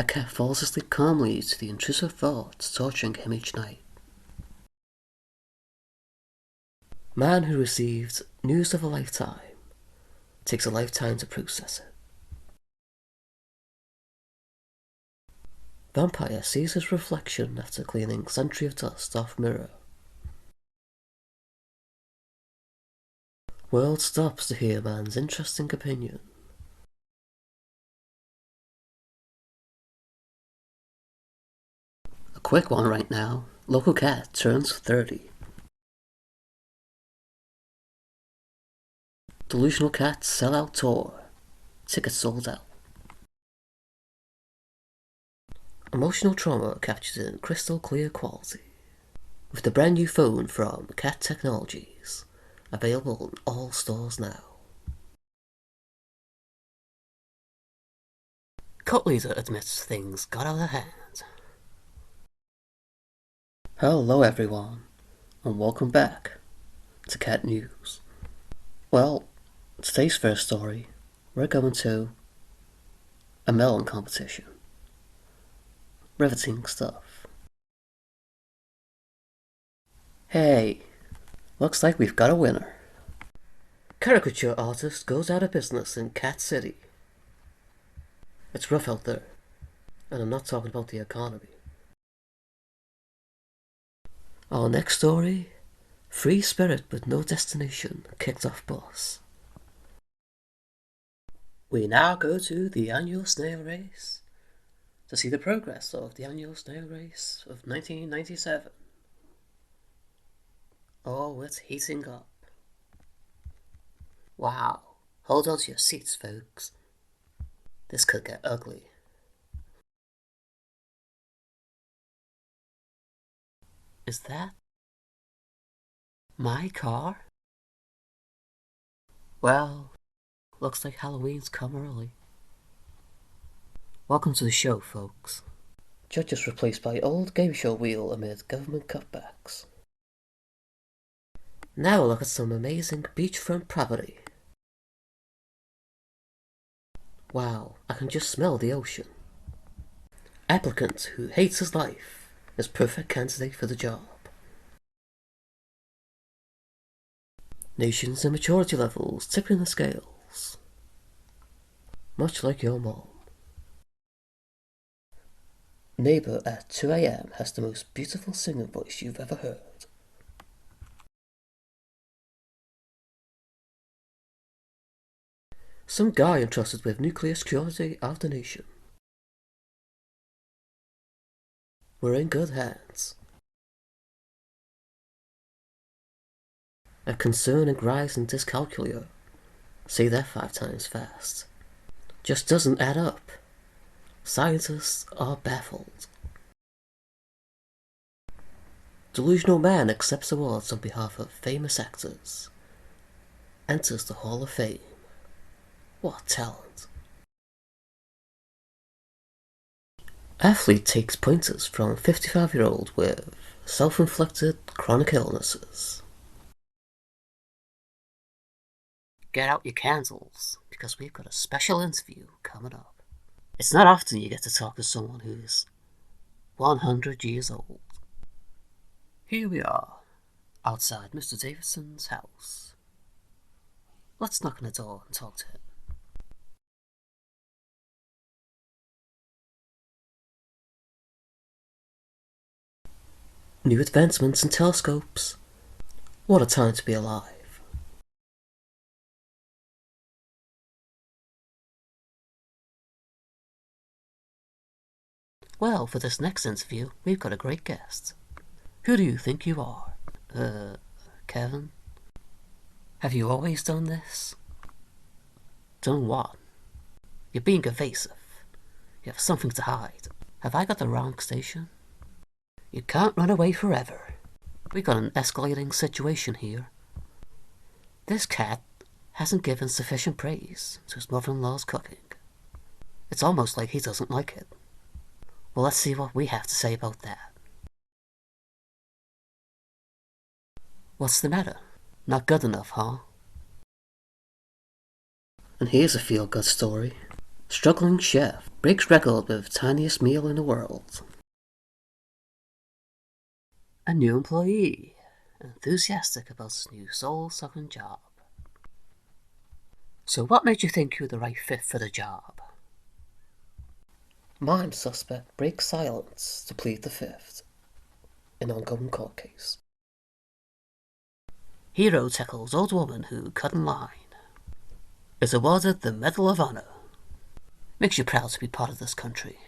A cat falls asleep calmly to the intrusive thoughts torturing him each night. Man who received news of a lifetime takes a lifetime to process it. Vampire sees his reflection after cleaning century of dust off mirror. World stops to hear man's interesting opinion. A quick one right now. Local cat turns 30. Delusional cat sellout tour. Tickets sold out. Emotional trauma captured in crystal clear quality. With the brand new phone from Cat Technologies. Available in all stores now. Cult leader admits things got out of hand. Hello everyone, and welcome back to Cat News. Well, today's first story, we're going to a melon competition. Riveting stuff. Hey, looks like we've got a winner. Caricature artist goes out of business in Cat City. It's rough out there, and I'm not talking about the economy. Our next story, free spirit with no destination, kicked off bus. We now go to the annual snail race to see the progress of the annual snail race of 1997. Oh, it's heating up. Wow, hold on to your seats, folks. This could get ugly. Is that my car? Well, looks like Halloween's come early. Welcome to the show, folks. Judges replaced by old game show wheel amid government cutbacks. Now look at some amazing beachfront property. Wow, I can just smell the ocean. Applicant who hates his life is perfect candidate for the job. Nation's immaturity levels tipping the scales. Much like your mom. Neighbour at 2 AM has the most beautiful singing voice you've ever heard. Some guy entrusted with nuclear security of the nation. We're in good hands. A concerning rise in dyscalculia. Say that 5 times fast. Just doesn't add up. Scientists are baffled. Delusional man accepts awards on behalf of famous actors. Enters the Hall of Fame. What talent. Athlete takes pointers from 55-year-old with self-inflicted chronic illnesses. Get out your candles, because we've got a special interview coming up. It's not often you get to talk to someone who's 100 years old. Here we are, outside Mr. Davidson's house. Let's knock on the door and talk to him. New advancements in telescopes. What a time to be alive. Well, for this next interview, we've got a great guest. Who do you think you are? Kevin? Have you always done this? Done what? You're being evasive. You have something to hide. Have I got the wrong station? You can't run away forever. We've got an escalating situation here. This cat hasn't given sufficient praise to his mother-in-law's cooking. It's almost like he doesn't like it. Well, let's see what we have to say about that. What's the matter? Not good enough, huh? And here's a feel-good story. Struggling chef breaks record with tiniest meal in the world. A new employee, enthusiastic about his new soul-sucking job. So what made you think you were the right fit for the job? Mime suspect breaks silence to plead the fifth. An ongoing court case. Hero tackles old woman who cut in line. Is awarded the Medal of Honor. Makes you proud to be part of this country.